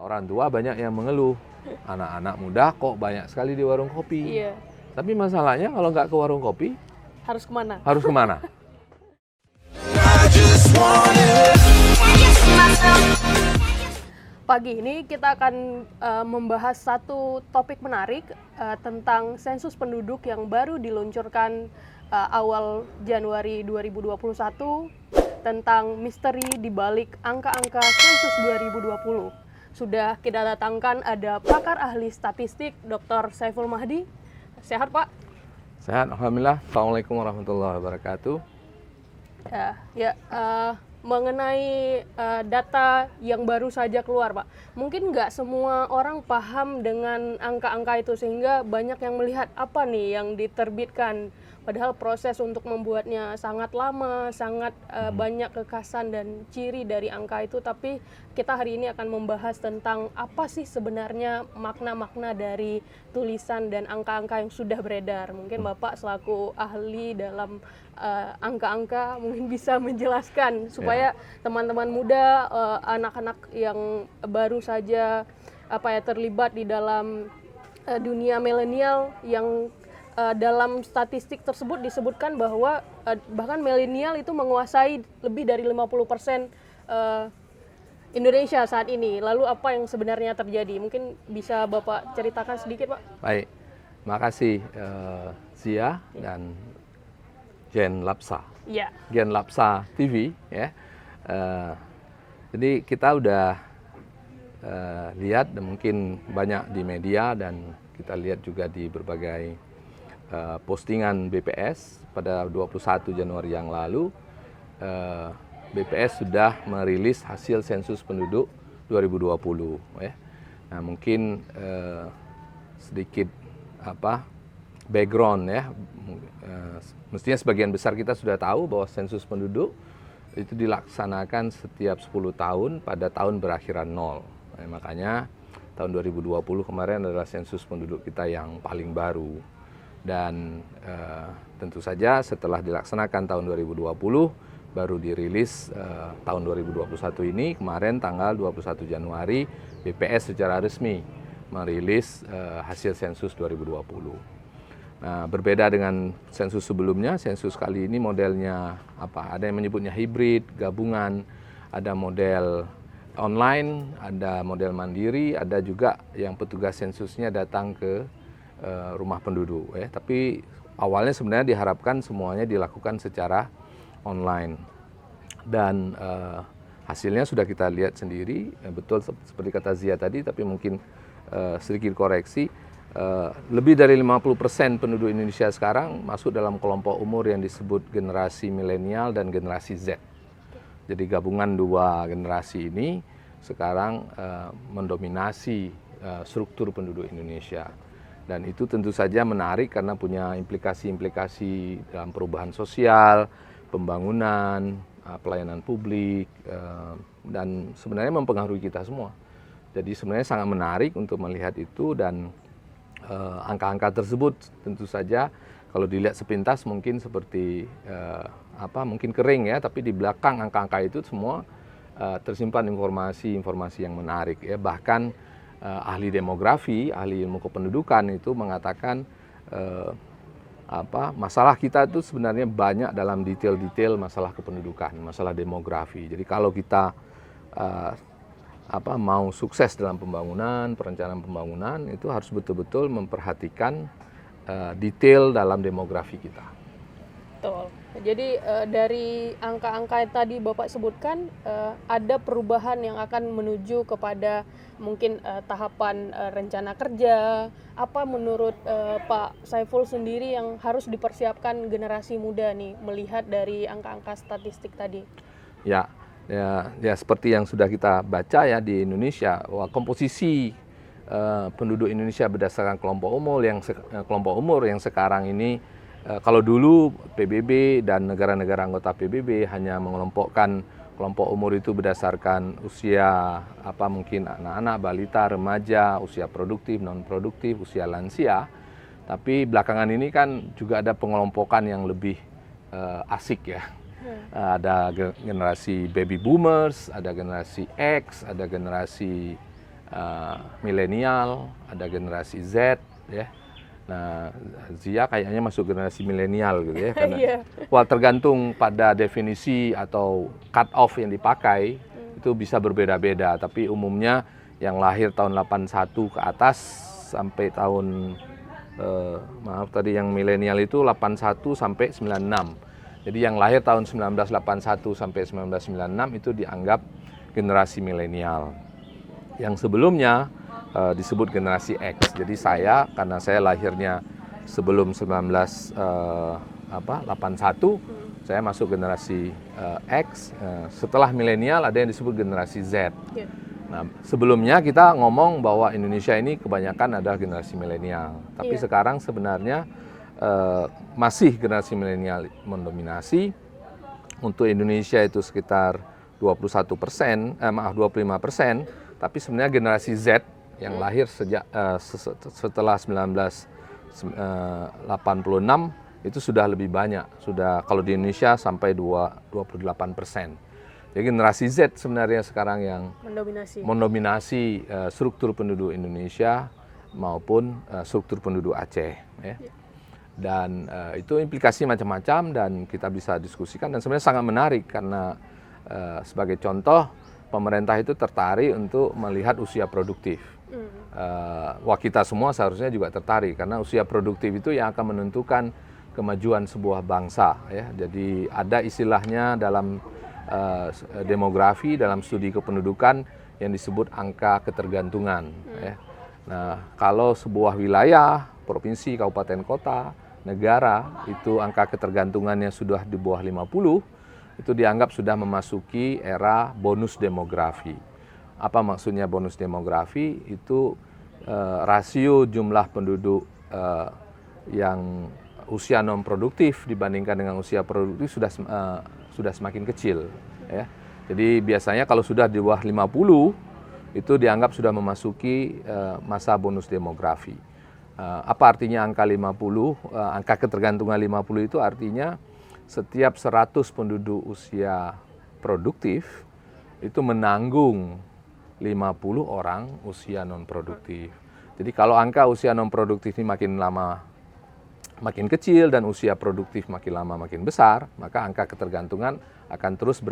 Orang tua banyak yang mengeluh, anak-anak muda kok banyak sekali di warung kopi. Iya. Tapi masalahnya kalau nggak ke warung kopi, Harus kemana? harus kemana? Pagi ini kita akan membahas satu topik menarik tentang sensus penduduk yang baru diluncurkan awal Januari 2021 tentang misteri di balik angka-angka sensus 2020. Sudah kita datangkan ada pakar ahli statistik Dr. Saiful Mahdi. Sehat, Pak? Sehat, alhamdulillah. Assalamualaikum warahmatullahi wabarakatuh. Mengenai data yang baru saja keluar, Pak. Mungkin nggak semua orang paham dengan angka-angka itu, sehingga banyak yang melihat apa nih yang diterbitkan. Padahal proses untuk membuatnya sangat lama, sangat banyak kekasan dan ciri dari angka itu. Tapi kita hari ini akan membahas tentang apa sih sebenarnya makna-makna dari tulisan dan angka-angka yang sudah beredar. Mungkin Bapak selaku ahli dalam angka-angka mungkin bisa menjelaskan supaya teman-teman muda, anak-anak yang baru saja terlibat di dalam dunia milenial yang dalam statistik tersebut disebutkan bahwa bahkan milenial itu menguasai lebih dari 50% Indonesia saat ini. Lalu apa yang sebenarnya terjadi? Mungkin bisa Bapak ceritakan sedikit, Pak? Baik, makasih Zia dan Gen Lapsa. Iya. Gen Lapsa TV ya. Jadi kita udah lihat dan mungkin banyak di media dan kita lihat juga di berbagai postingan BPS pada 21 Januari yang lalu. BPS sudah merilis hasil sensus penduduk 2020 ya. Nah, mungkin sedikit background ya. Mestinya sebagian besar kita sudah tahu bahwa sensus penduduk itu dilaksanakan setiap 10 tahun pada tahun berakhiran 0. Makanya tahun 2020 kemarin adalah sensus penduduk kita yang paling baru. Dan tentu saja setelah dilaksanakan tahun 2020 baru dirilis tahun 2021 ini, kemarin tanggal 21 Januari BPS secara resmi merilis hasil sensus 2020. Nah, berbeda dengan sensus sebelumnya, sensus kali ini modelnya ada yang menyebutnya hibrid, gabungan, ada model online, ada model mandiri, ada juga yang petugas sensusnya datang ke rumah penduduk ya. Tapi awalnya sebenarnya diharapkan semuanya dilakukan secara online. Dan hasilnya sudah kita lihat sendiri, betul seperti kata Zia tadi, tapi mungkin sedikit koreksi, lebih dari 50% penduduk Indonesia sekarang masuk dalam kelompok umur yang disebut generasi milenial dan generasi Z. Jadi gabungan dua generasi ini sekarang mendominasi struktur penduduk Indonesia. Dan itu tentu saja menarik karena punya implikasi-implikasi dalam perubahan sosial, pembangunan, pelayanan publik, dan sebenarnya mempengaruhi kita semua. Jadi sebenarnya sangat menarik untuk melihat itu, dan angka-angka tersebut tentu saja kalau dilihat sepintas mungkin seperti mungkin kering ya, tapi di belakang angka-angka itu semua tersimpan informasi-informasi yang menarik ya. Bahkan ahli demografi, ahli ilmu kependudukan itu mengatakan masalah kita itu sebenarnya banyak dalam detail-detail masalah kependudukan, masalah demografi. Jadi kalau kita mau sukses dalam pembangunan, perencanaan pembangunan, itu harus betul-betul memperhatikan detail dalam demografi kita. Betul. Jadi dari angka-angka yang tadi Bapak sebutkan, ada perubahan yang akan menuju kepada mungkin tahapan rencana kerja. Apa menurut Pak Saiful sendiri yang harus dipersiapkan generasi muda nih melihat dari angka-angka statistik tadi? Ya seperti yang sudah kita baca ya di Indonesia, komposisi penduduk Indonesia berdasarkan kelompok umur yang sekarang ini, kalau dulu PBB dan negara-negara anggota PBB hanya mengelompokkan kelompok umur itu berdasarkan usia mungkin anak-anak, balita, remaja, usia produktif, non produktif, usia lansia. Tapi belakangan ini kan juga ada pengelompokan yang lebih asik ya. Ada generasi baby boomers, ada generasi X, ada generasi milenial, ada generasi Z, ya. Nah, Zia kayaknya masuk generasi milenial gitu ya, karena wah tergantung pada definisi atau cut off yang dipakai itu bisa berbeda-beda, tapi umumnya yang lahir tahun 81 ke atas sampai tahun maaf tadi yang milenial itu 81 sampai 96. Jadi yang lahir tahun 1981 sampai 1996 itu dianggap generasi milenial. Yang sebelumnya disebut generasi X. Jadi saya, karena saya lahirnya sebelum 1981, saya masuk generasi X. Setelah milenial ada yang disebut generasi Z. Nah, sebelumnya kita ngomong bahwa Indonesia ini kebanyakan adalah generasi milenial. Tapi sekarang sebenarnya masih generasi milenial mendominasi. Untuk Indonesia itu sekitar 21%, 25%. Tapi sebenarnya generasi Z yang lahir sejak setelah 1986 itu sudah lebih banyak. Sudah kalau di Indonesia sampai 28%. Jadi generasi Z sebenarnya sekarang yang mendominasi struktur penduduk Indonesia maupun struktur penduduk Aceh. Ya. Dan itu implikasi macam-macam dan kita bisa diskusikan dan sebenarnya sangat menarik karena sebagai contoh pemerintah itu tertarik untuk melihat usia produktif. Wah kita semua seharusnya juga tertarik karena usia produktif itu yang akan menentukan kemajuan sebuah bangsa. Ya. Jadi ada istilahnya dalam demografi, dalam studi kependudukan yang disebut angka ketergantungan. Ya. Nah kalau sebuah wilayah, provinsi, kabupaten, kota, negara itu angka ketergantungannya sudah di bawah 50, itu dianggap sudah memasuki era bonus demografi. Apa maksudnya bonus demografi? Itu rasio jumlah penduduk yang usia non produktif dibandingkan dengan usia produktif sudah semakin kecil. Ya. Jadi biasanya kalau sudah di bawah 50 itu dianggap sudah memasuki masa bonus demografi. Apa artinya angka 50? Angka ketergantungan 50 itu artinya setiap 100 penduduk usia produktif itu menanggung 50 orang usia non produktif. Jadi kalau angka usia non produktif ini makin lama makin kecil dan usia produktif makin lama makin besar, maka angka ketergantungan akan terus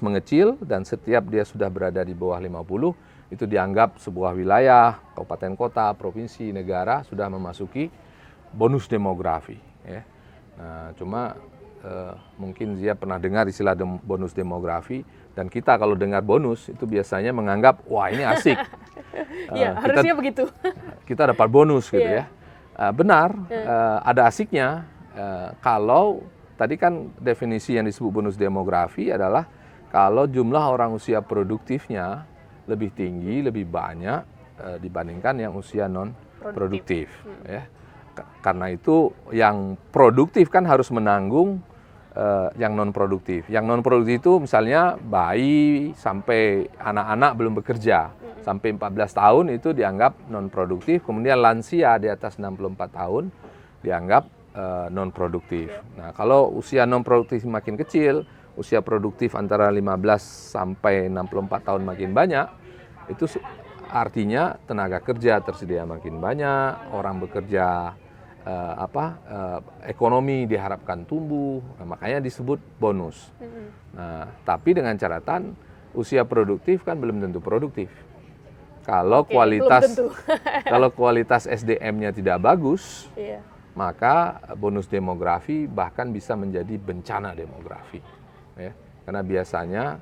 mengecil dan setiap dia sudah berada di bawah 50 itu dianggap sebuah wilayah, kabupaten kota, provinsi, negara sudah memasuki bonus demografi. Ya. Nah, cuma mungkin Zia pernah dengar istilah bonus demografi dan kita kalau dengar bonus itu biasanya menganggap wah ini asik. Harusnya begitu. Kita dapat bonus gitu ya. Benar, ada asiknya kalau tadi kan definisi yang disebut bonus demografi adalah kalau jumlah orang usia produktifnya lebih tinggi, lebih banyak dibandingkan yang usia non produktif. Ya. Karena itu yang produktif kan harus menanggung yang non produktif. Yang non produktif itu misalnya bayi sampai anak-anak belum bekerja. Sampai 14 tahun itu dianggap non produktif. Kemudian lansia di atas 64 tahun dianggap non produktif. Nah kalau usia non produktif makin kecil, usia produktif antara 15 sampai 64 tahun makin banyak, itu artinya tenaga kerja tersedia makin banyak, orang bekerja ekonomi diharapkan tumbuh, makanya disebut bonus. Nah, tapi dengan catatan usia produktif kan belum tentu produktif. Kalau kalau kualitas SDM-nya tidak bagus, maka bonus demografi bahkan bisa menjadi bencana demografi. Ya. Karena biasanya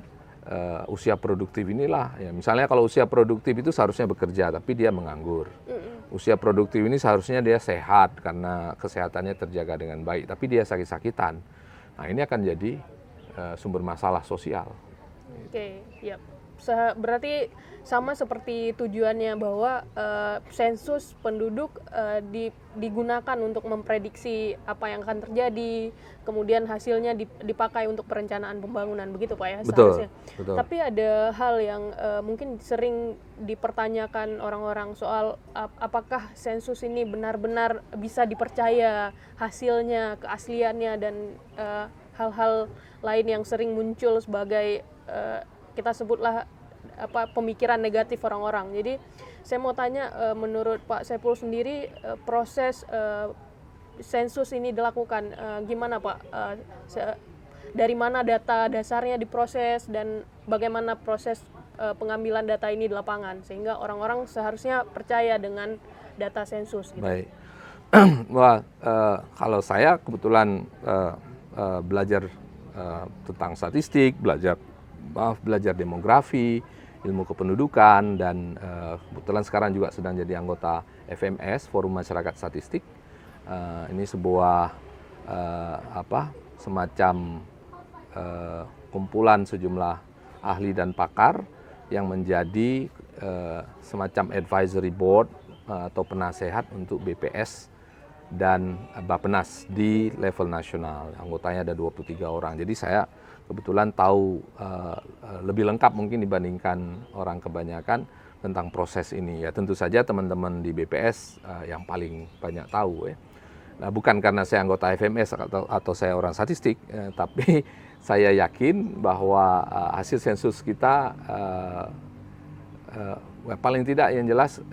usia produktif inilah, ya, misalnya kalau usia produktif itu seharusnya bekerja, tapi dia menganggur. Usia produktif ini seharusnya dia sehat karena kesehatannya terjaga dengan baik, tapi dia sakit-sakitan. Nah ini akan jadi sumber masalah sosial. Oke, yap. Berarti sama seperti tujuannya bahwa sensus penduduk digunakan untuk memprediksi apa yang akan terjadi, kemudian hasilnya dipakai untuk perencanaan pembangunan, begitu Pak ya seharusnya. Betul. Tapi ada hal yang mungkin sering dipertanyakan orang-orang soal apakah sensus ini benar-benar bisa dipercaya hasilnya, keasliannya, dan hal-hal lain yang sering muncul sebagai kita sebutlah pemikiran negatif orang-orang. Jadi saya mau tanya, menurut Pak Saiful sendiri, proses sensus ini dilakukan gimana Pak? Dari mana data dasarnya diproses dan bagaimana proses pengambilan data ini di lapangan sehingga orang-orang seharusnya percaya dengan data sensus. Gitu. Baik. Wah, kalau saya kebetulan belajar tentang statistik, belajar demografi, ilmu kependudukan, dan kebetulan sekarang juga sedang jadi anggota FMS, Forum Masyarakat Statistik. Ini sebuah semacam kumpulan sejumlah ahli dan pakar yang menjadi semacam advisory board atau penasehat untuk BPS dan Bappenas di level nasional. Anggotanya ada 23 orang. Jadi saya kebetulan tahu lebih lengkap mungkin dibandingkan orang kebanyakan tentang proses ini. Ya tentu saja teman-teman di BPS yang paling banyak tahu ya. Nah, bukan karena saya anggota FMS atau saya orang statistik, tapi saya yakin bahwa hasil sensus kita paling tidak yang jelas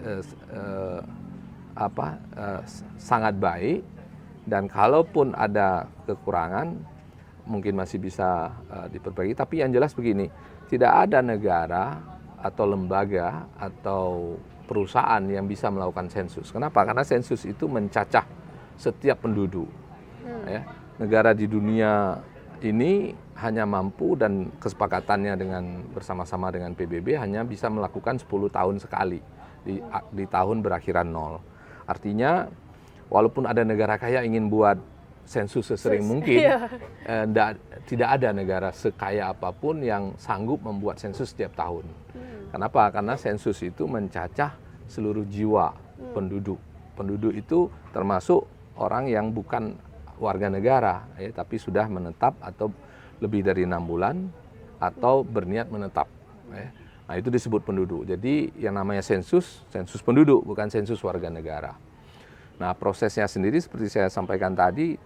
sangat baik, dan kalaupun ada kekurangan mungkin masih bisa diperbaiki. Tapi yang jelas begini, tidak ada negara atau lembaga atau perusahaan yang bisa melakukan sensus. Kenapa? Karena sensus itu mencacah setiap penduduk. Ya. Negara di dunia ini hanya mampu, dan kesepakatannya bersama-sama dengan PBB hanya bisa melakukan 10 tahun sekali di tahun berakhiran 0. Artinya walaupun ada negara kaya ingin buat sensus sesering mungkin, tidak ada negara sekaya apapun yang sanggup membuat sensus setiap tahun. Kenapa? Karena sensus itu mencacah seluruh jiwa penduduk. Penduduk itu termasuk orang yang bukan warga negara, tapi sudah menetap atau lebih dari 6 bulan atau berniat menetap. Nah, itu disebut penduduk. Jadi yang namanya sensus penduduk, bukan sensus warga negara. Nah, prosesnya sendiri seperti saya sampaikan tadi,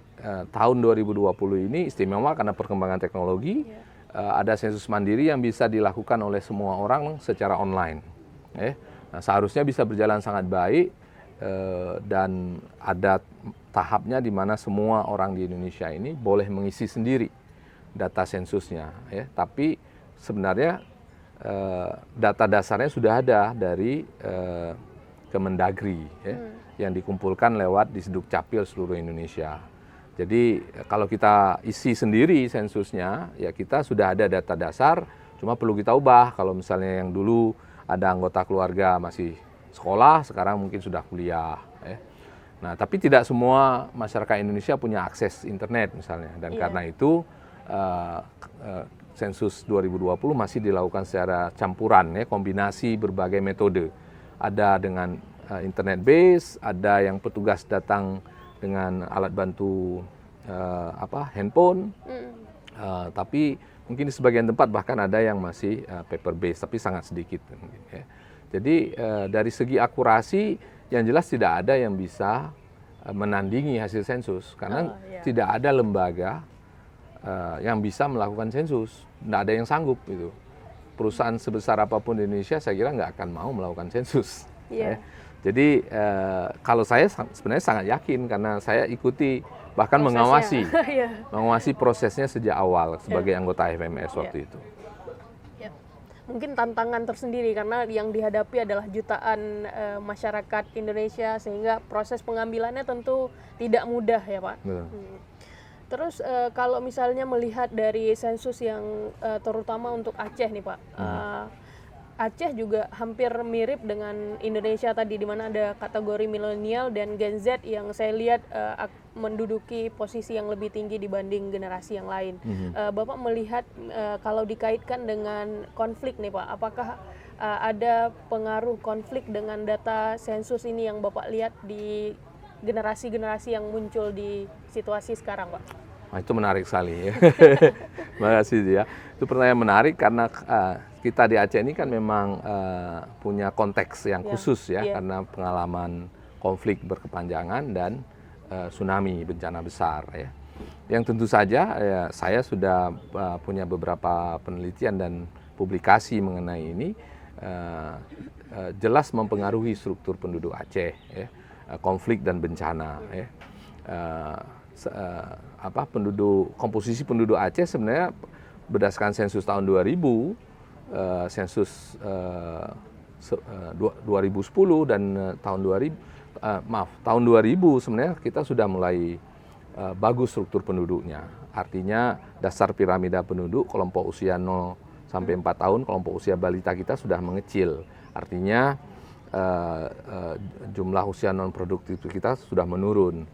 tahun 2020 ini istimewa karena perkembangan teknologi. Ada sensus mandiri yang bisa dilakukan oleh semua orang secara online. Nah, seharusnya bisa berjalan sangat baik, dan ada tahapnya di mana semua orang di Indonesia ini boleh mengisi sendiri data sensusnya. Tapi sebenarnya data dasarnya sudah ada dari Kemendagri, yang dikumpulkan lewat Disduk Capil seluruh Indonesia. Jadi kalau kita isi sendiri sensusnya, ya kita sudah ada data dasar, cuma perlu kita ubah. Kalau misalnya yang dulu ada anggota keluarga masih sekolah, sekarang mungkin sudah kuliah. Nah, tapi tidak semua masyarakat Indonesia punya akses internet misalnya, dan karena itu sensus 2020 masih dilakukan secara campuran, kombinasi berbagai metode. Ada dengan internet base, ada yang petugas datang dengan alat bantu handphone, tapi mungkin di sebagian tempat bahkan ada yang masih paper base, tapi sangat sedikit. Jadi dari segi akurasi yang jelas tidak ada yang bisa menandingi hasil sensus, karena tidak ada lembaga yang bisa melakukan sensus, tidak ada yang sanggup itu. Perusahaan sebesar apapun di Indonesia saya kira nggak akan mau melakukan sensus. Jadi kalau saya sebenarnya sangat yakin karena saya ikuti bahkan mengawasi prosesnya sejak awal sebagai anggota FMS waktu itu. Mungkin tantangan tersendiri karena yang dihadapi adalah jutaan masyarakat Indonesia, sehingga proses pengambilannya tentu tidak mudah ya Pak. Terus kalau misalnya melihat dari sensus yang terutama untuk Aceh nih Pak, Aceh juga hampir mirip dengan Indonesia tadi, di mana ada kategori milenial dan Gen Z yang saya lihat menduduki posisi yang lebih tinggi dibanding generasi yang lain. Bapak melihat kalau dikaitkan dengan konflik nih Pak, apakah ada pengaruh konflik dengan data sensus ini yang Bapak lihat di generasi-generasi yang muncul di situasi sekarang Pak? Nah, itu menarik sekali ya. Terima kasih ya. Itu pertanyaan menarik karena kita di Aceh ini kan memang punya konteks yang khusus ya, karena pengalaman konflik berkepanjangan dan tsunami, bencana besar ya. Yang tentu saja ya, saya sudah punya beberapa penelitian dan publikasi mengenai ini jelas mempengaruhi struktur penduduk Aceh, ya, konflik dan bencana. Ya. Komposisi penduduk Aceh sebenarnya berdasarkan sensus tahun 2000, sensus 2010 dan tahun 2000 sebenarnya kita sudah mulai bagus struktur penduduknya. Artinya dasar piramida penduduk kelompok usia 0 sampai 4 tahun, kelompok usia balita kita sudah mengecil. Artinya jumlah usia non produktif kita sudah menurun.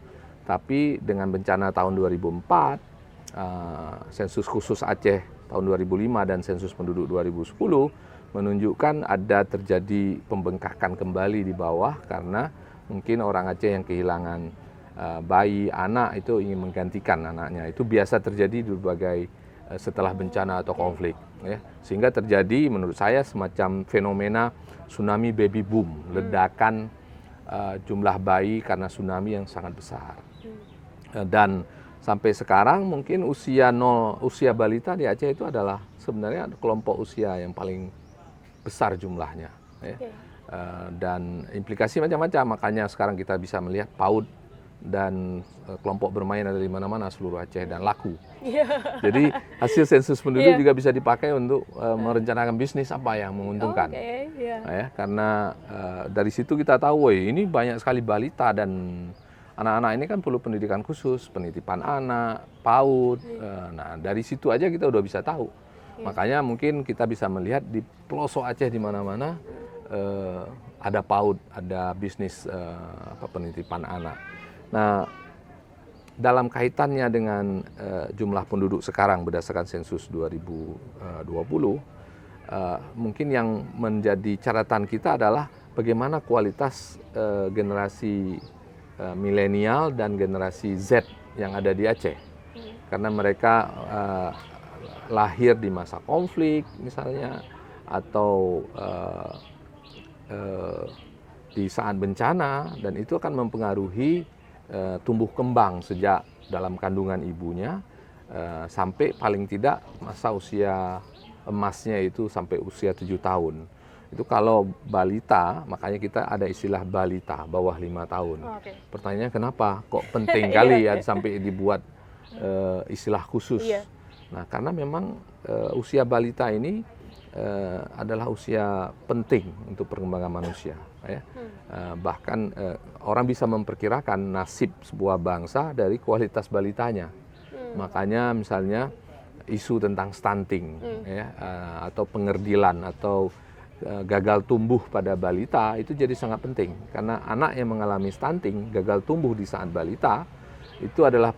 Tapi dengan bencana tahun 2004, sensus khusus Aceh tahun 2005 dan sensus penduduk 2010 menunjukkan ada terjadi pembengkakan kembali di bawah karena mungkin orang Aceh yang kehilangan bayi, anak itu ingin menggantikan anaknya. Itu biasa terjadi di berbagai setelah bencana atau konflik. Ya. Sehingga terjadi menurut saya semacam fenomena tsunami baby boom, ledakan jumlah bayi karena tsunami yang sangat besar. Dan sampai sekarang mungkin usia balita di Aceh itu adalah sebenarnya kelompok usia yang paling besar jumlahnya. Ya. Dan implikasi macam-macam, makanya sekarang kita bisa melihat PAUD dan kelompok bermain ada di mana-mana seluruh Aceh dan laku. Jadi hasil sensus penduduk juga bisa dipakai untuk merencanakan bisnis apa yang menguntungkan. Ya, karena dari situ kita tahu, woy, ini banyak sekali balita dan anak-anak ini kan perlu pendidikan khusus, penitipan anak, PAUD. Nah, dari situ aja kita udah bisa tahu. Makanya mungkin kita bisa melihat di pelosok Aceh di mana-mana ada PAUD, ada bisnis penitipan anak. Nah, dalam kaitannya dengan jumlah penduduk sekarang berdasarkan sensus 2020, mungkin yang menjadi catatan kita adalah bagaimana kualitas generasi milenial dan generasi Z yang ada di Aceh. Karena mereka lahir di masa konflik misalnya, atau di saat bencana, dan itu akan mempengaruhi tumbuh kembang sejak dalam kandungan ibunya sampai paling tidak masa usia emasnya itu sampai usia 7 tahun. Itu kalau balita, makanya kita ada istilah balita bawah 5 tahun. Pertanyaannya kenapa kok penting kali ya sampai dibuat istilah khusus. Nah, karena memang usia balita ini adalah usia penting untuk perkembangan manusia. Ya. Bahkan orang bisa memperkirakan nasib sebuah bangsa dari kualitas balitanya. Makanya misalnya isu tentang stunting, ya, atau pengerdilan atau gagal tumbuh pada balita itu jadi sangat penting. Karena anak yang mengalami stunting, gagal tumbuh di saat balita, itu adalah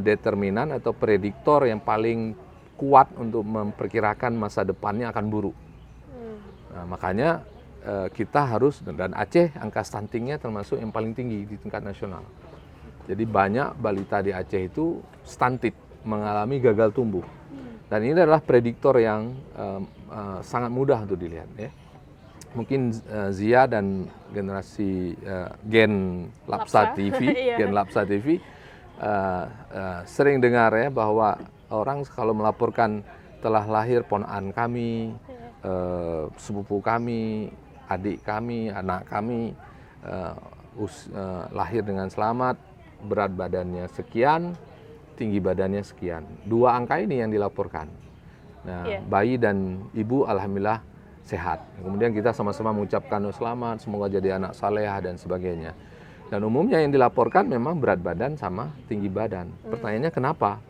determinan atau prediktor yang paling kuat untuk memperkirakan masa depannya akan buruk. Nah, makanya kita harus, dan Aceh angka stuntingnya termasuk yang paling tinggi di tingkat nasional. Jadi banyak balita di Aceh itu stunted, mengalami gagal tumbuh. Dan ini adalah prediktor yang sangat mudah untuk dilihat. Ya. Mungkin Zia dan generasi Gen Lapsa TV, Gen Lapsa TV sering dengar ya bahwa orang kalau melaporkan telah lahir ponakan kami, sepupu kami, adik kami, anak kami lahir dengan selamat, berat badannya sekian, tinggi badannya sekian. 2 angka ini yang dilaporkan. Nah, bayi dan ibu alhamdulillah sehat. Kemudian kita sama-sama mengucapkan selamat, semoga jadi anak salehah dan sebagainya. Dan umumnya yang dilaporkan memang berat badan sama tinggi badan. Pertanyaannya kenapa?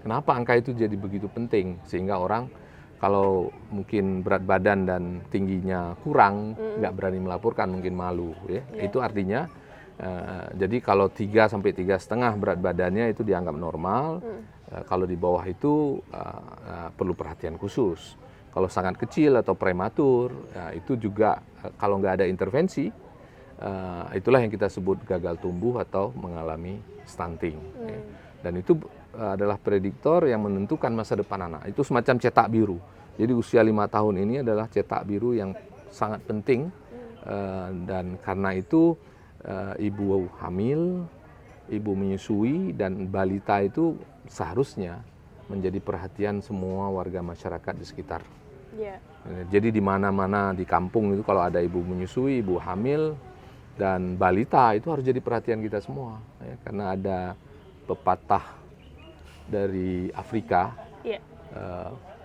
Kenapa angka itu jadi begitu penting? Sehingga orang kalau mungkin berat badan dan tingginya kurang, nggak berani melaporkan, mungkin malu. Ya. Itu artinya, jadi kalau 3 sampai 3,5 berat badannya itu dianggap normal. Kalau di bawah itu perlu perhatian khusus. Kalau sangat kecil atau prematur, itu juga kalau nggak ada intervensi, itulah yang kita sebut gagal tumbuh atau mengalami stunting. Ya. Dan itu adalah prediktor yang menentukan masa depan anak. Itu semacam cetak biru. Jadi usia 5 tahun ini adalah cetak biru yang sangat penting. Dan karena itu ibu hamil, ibu menyusui, dan balita itu seharusnya menjadi perhatian semua warga masyarakat di sekitar Iya. Jadi di mana-mana di kampung itu kalau ada ibu menyusui, ibu hamil, dan balita itu harus jadi perhatian kita semua, ya, karena ada pepatah dari Afrika Iya.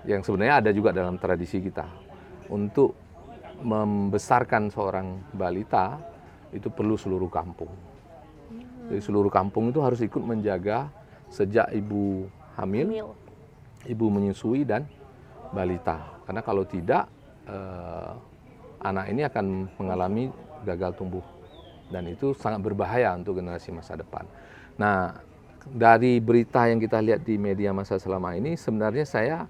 yang sebenarnya ada juga dalam tradisi kita. Untuk membesarkan seorang balita itu perlu seluruh kampung. Jadi seluruh kampung itu harus ikut menjaga sejak ibu hamil, ibu menyusui dan balita. Karena kalau tidak, anak ini akan mengalami gagal tumbuh dan itu sangat berbahaya untuk generasi masa depan. Nah, dari berita yang kita lihat di media massa selama ini, sebenarnya saya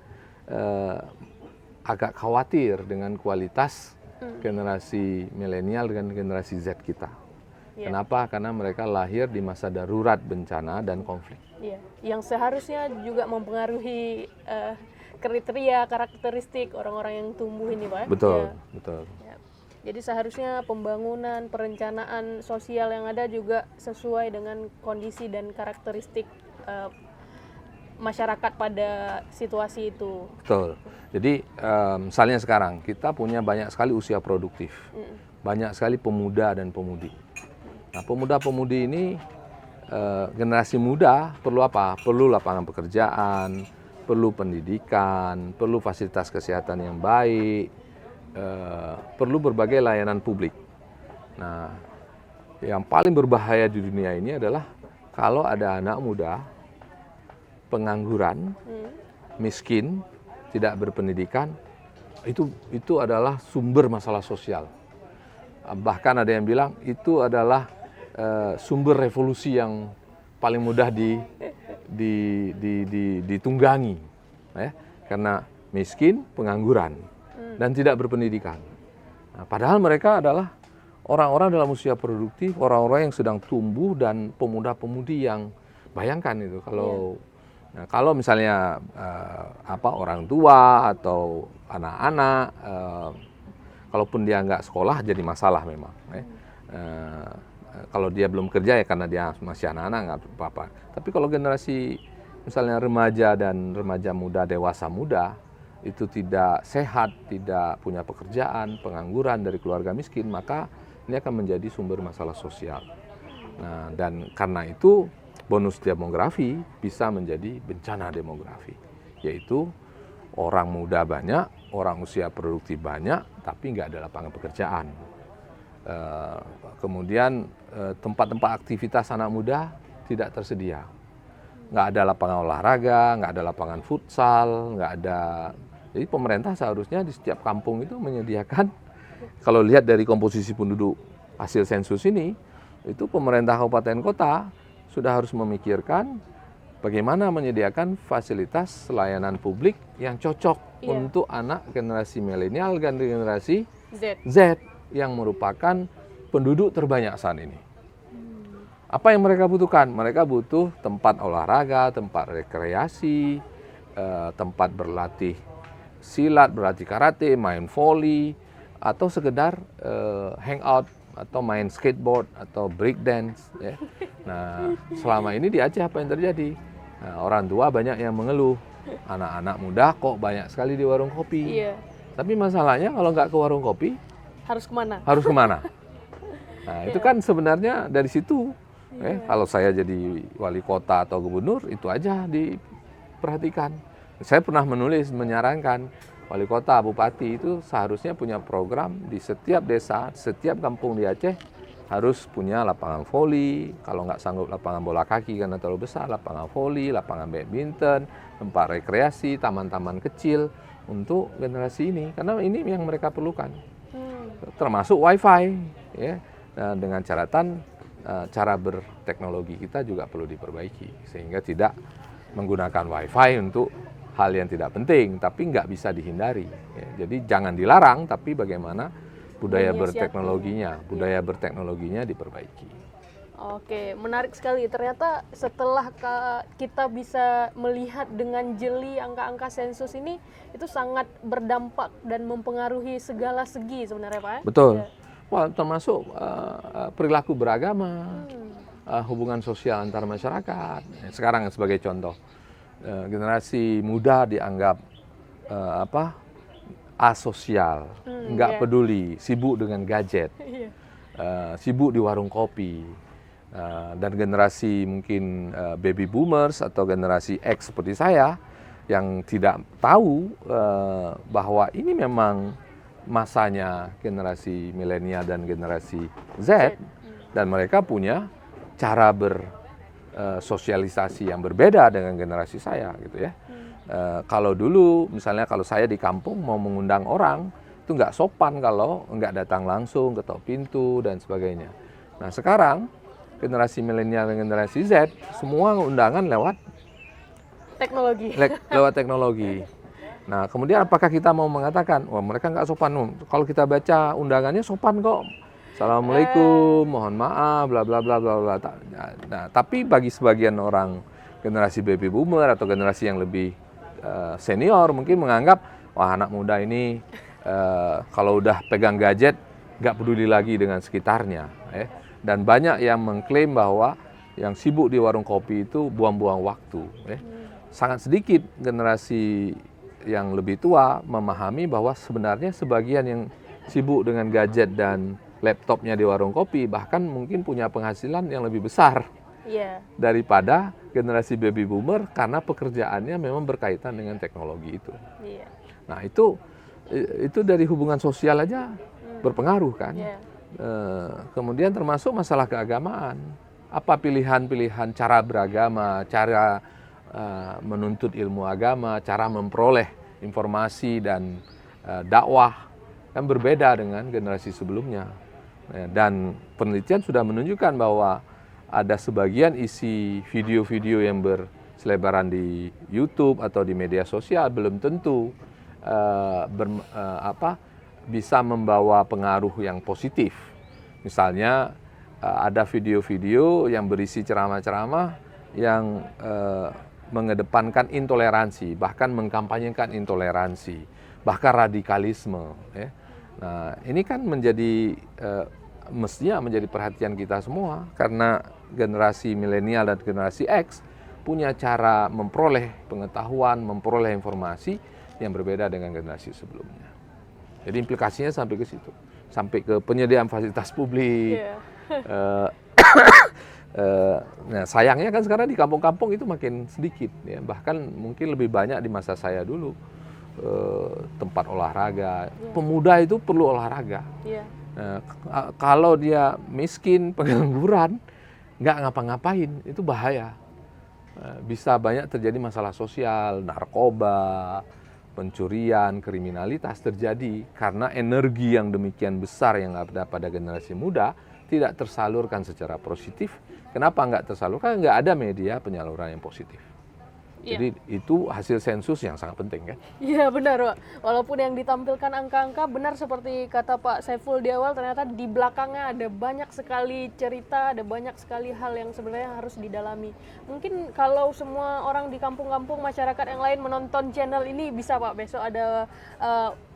agak khawatir dengan kualitas generasi milenial dengan generasi Z kita. Yeah. Kenapa? Karena mereka lahir di masa darurat bencana dan konflik. Yeah. Yang seharusnya juga mempengaruhi kriteria, karakteristik orang-orang yang tumbuh ini, Pak. Betul, Yeah. betul. Yeah. Jadi seharusnya pembangunan, perencanaan sosial yang ada juga sesuai dengan kondisi dan karakteristik masyarakat pada situasi itu. Betul. Jadi misalnya sekarang kita punya banyak sekali usia produktif, banyak sekali pemuda dan pemudi. Nah, pemuda-pemudi ini generasi muda perlu apa? Perlu lapangan pekerjaan, perlu pendidikan, perlu fasilitas kesehatan yang baik, perlu berbagai layanan publik. Nah, yang paling berbahaya di dunia ini adalah kalau ada anak muda pengangguran, miskin, tidak berpendidikan, itu adalah sumber masalah sosial. Bahkan ada yang bilang itu adalah sumber revolusi yang paling mudah ditunggangi, ya, karena miskin, pengangguran, dan tidak berpendidikan. Nah, padahal mereka adalah orang-orang dalam usia produktif, orang-orang yang sedang tumbuh dan pemuda-pemudi yang bayangkan itu kalau Nah, kalau misalnya orang tua atau anak-anak, kalaupun dia nggak sekolah jadi masalah memang. Kalau dia belum kerja ya karena dia masih anak-anak nggak apa-apa. Tapi kalau generasi misalnya remaja dan remaja muda, dewasa muda itu tidak sehat, tidak punya pekerjaan, pengangguran dari keluarga miskin, maka ini akan menjadi sumber masalah sosial. Nah, dan karena itu bonus demografi bisa menjadi bencana demografi, yaitu orang muda banyak, orang usia produktif banyak, tapi nggak ada lapangan pekerjaan. Kemudian tempat-tempat aktivitas anak muda tidak tersedia, nggak ada lapangan olahraga, nggak ada lapangan futsal, nggak ada. Jadi pemerintah seharusnya di setiap kampung itu menyediakan, kalau lihat dari komposisi penduduk hasil sensus ini, itu pemerintah kabupaten kota sudah harus memikirkan bagaimana menyediakan fasilitas layanan publik yang cocok untuk anak generasi milenial dan generasi Z yang merupakan penduduk terbanyak saat ini. Apa yang mereka butuhkan? Mereka butuh tempat olahraga, tempat rekreasi, tempat berlatih silat, berlatih karate, main volley, atau sekedar hangout atau main skateboard atau break dance, ya. Nah, selama ini di Aceh apa yang terjadi? Nah, orang tua banyak yang mengeluh, anak-anak muda kok banyak sekali di warung kopi. Iya. Tapi masalahnya kalau nggak ke warung kopi, harus kemana? Harus kemana? Nah, itu kan sebenarnya dari situ. Kalau saya jadi wali kota atau gubernur, itu aja diperhatikan. Saya pernah menulis menyarankan wali kota, bupati itu seharusnya punya program di setiap desa, setiap kampung di Aceh harus punya lapangan voli. Kalau nggak sanggup lapangan bola kaki karena terlalu besar, lapangan voli, lapangan badminton, tempat rekreasi, taman-taman kecil untuk generasi ini. Karena ini yang mereka perlukan. Termasuk wifi, ya. Nah, dengan catatan cara berteknologi kita juga perlu diperbaiki sehingga tidak menggunakan wifi untuk hal yang tidak penting, tapi nggak bisa dihindari. Ya. Jadi jangan dilarang, tapi bagaimana budaya berteknologinya diperbaiki. Oke, menarik sekali. Ternyata setelah kita bisa melihat dengan jeli angka-angka sensus ini, itu sangat berdampak dan mempengaruhi segala segi sebenarnya, Pak. Betul. Ya. Wah, termasuk perilaku beragama, hubungan sosial antar masyarakat. Sekarang sebagai contoh, generasi muda dianggap asosial, nggak peduli, sibuk dengan gadget, Iya. sibuk di warung kopi. Dan generasi mungkin baby boomers atau generasi X seperti saya yang tidak tahu bahwa ini memang masanya generasi milenial dan generasi Z, dan mereka punya cara bersosialisasi yang berbeda dengan generasi saya gitu ya. Kalau dulu misalnya kalau saya di kampung mau mengundang orang itu nggak sopan kalau nggak datang langsung ketok pintu dan sebagainya. Nah sekarang generasi milenial dan generasi Z semua undangan lewat teknologi. Nah kemudian apakah kita mau mengatakan wah mereka nggak sopan? Kalau kita baca undangannya sopan kok. Assalamualaikum, mohon maaf, bla bla bla bla bla. Nah, tapi bagi sebagian orang generasi baby boomer atau generasi yang lebih senior mungkin menganggap wah anak muda ini kalau udah pegang gadget nggak peduli lagi dengan sekitarnya. Dan banyak yang mengklaim bahwa yang sibuk di warung kopi itu buang-buang waktu. Sangat sedikit generasi yang lebih tua memahami bahwa sebenarnya sebagian yang sibuk dengan gadget dan laptopnya di warung kopi bahkan mungkin punya penghasilan yang lebih besar daripada generasi baby boomer karena pekerjaannya memang berkaitan dengan teknologi itu. Nah itu dari hubungan sosial aja berpengaruh kan. Kemudian termasuk masalah keagamaan. Apa pilihan-pilihan cara beragama, cara menuntut ilmu agama, cara memperoleh informasi dan dakwah kan berbeda dengan generasi sebelumnya. Dan penelitian sudah menunjukkan bahwa ada sebagian isi video-video yang berselebaran di YouTube atau di media sosial belum tentu bisa membawa pengaruh yang positif. Misalnya ada video-video yang berisi ceramah-ceramah yang mengedepankan intoleransi, bahkan mengkampanyekan intoleransi, bahkan radikalisme. Nah, ini kan mestinya menjadi perhatian kita semua karena generasi milenial dan generasi X punya cara memperoleh pengetahuan, memperoleh informasi yang berbeda dengan generasi sebelumnya. Jadi implikasinya sampai ke situ, sampai ke penyediaan fasilitas publik. Nah, sayangnya kan sekarang di kampung-kampung itu makin sedikit, ya. Bahkan mungkin lebih banyak di masa saya dulu tempat olahraga. Pemuda itu perlu olahraga. Kalau dia miskin, pengangguran, nggak ngapa-ngapain, itu bahaya. Bisa banyak terjadi masalah sosial, narkoba, pencurian, kriminalitas terjadi karena energi yang demikian besar yang ada pada generasi muda tidak tersalurkan secara positif. Kenapa nggak tersalurkan? Nggak ada media penyaluran yang positif. Jadi itu hasil sensus yang sangat penting kan? Iya benar Pak, walaupun yang ditampilkan angka-angka benar seperti kata Pak Saiful di awal, ternyata di belakangnya ada banyak sekali cerita, ada banyak sekali hal yang sebenarnya harus didalami. Mungkin kalau semua orang di kampung-kampung, masyarakat yang lain menonton channel ini bisa Pak, besok ada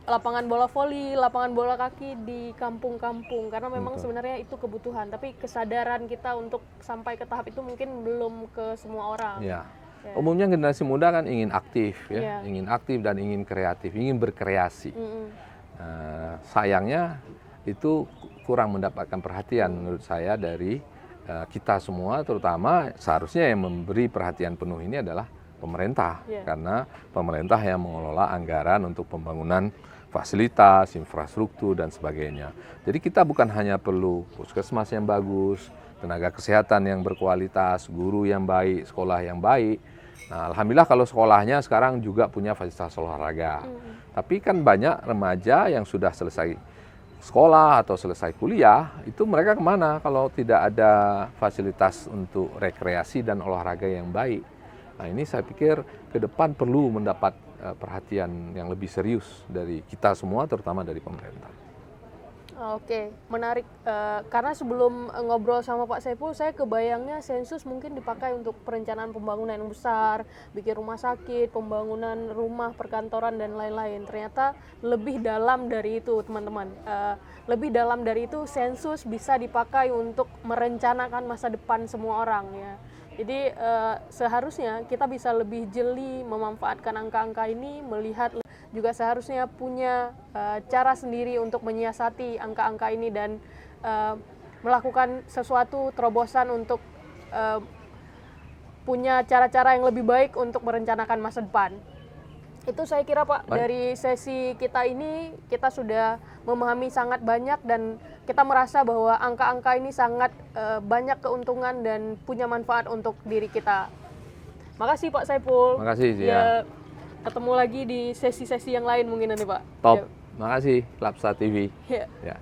lapangan bola voli, lapangan bola kaki di kampung-kampung, karena memang sebenarnya itu kebutuhan, tapi kesadaran kita untuk sampai ke tahap itu mungkin belum ke semua orang. Umumnya generasi muda kan ingin aktif, ya, ingin aktif dan ingin kreatif, ingin berkreasi. Sayangnya itu kurang mendapatkan perhatian menurut saya dari kita semua, terutama seharusnya yang memberi perhatian penuh ini adalah pemerintah, karena pemerintah yang mengelola anggaran untuk pembangunan fasilitas, infrastruktur dan sebagainya. Jadi kita bukan hanya perlu puskesmas yang bagus, tenaga kesehatan yang berkualitas, guru yang baik, sekolah yang baik. Nah, alhamdulillah kalau sekolahnya sekarang juga punya fasilitas olahraga. Tapi kan banyak remaja yang sudah selesai sekolah atau selesai kuliah, itu mereka kemana kalau tidak ada fasilitas untuk rekreasi dan olahraga yang baik. Nah, ini saya pikir ke depan perlu mendapat perhatian yang lebih serius dari kita semua, terutama dari pemerintah. Oke, menarik. Karena sebelum ngobrol sama Pak Saiful, saya kebayangnya sensus mungkin dipakai untuk perencanaan pembangunan yang besar, bikin rumah sakit, pembangunan rumah, perkantoran, dan lain-lain. Ternyata lebih dalam dari itu, teman-teman. Lebih dalam dari itu, sensus bisa dipakai untuk merencanakan masa depan semua orang, ya. Jadi seharusnya kita bisa lebih jeli memanfaatkan angka-angka ini, melihat juga seharusnya punya cara sendiri untuk menyiasati angka-angka ini dan melakukan sesuatu terobosan untuk punya cara-cara yang lebih baik untuk merencanakan masa depan. Itu saya kira Pak, dari sesi kita ini kita sudah memahami sangat banyak dan kita merasa bahwa angka-angka ini sangat banyak keuntungan dan punya manfaat untuk diri kita. Makasih Pak Saiful. Makasih ya. Ya, ketemu lagi di sesi-sesi yang lain mungkin nanti Pak. Top. Ya. Makasih Lapsa TV. Ya. Ya.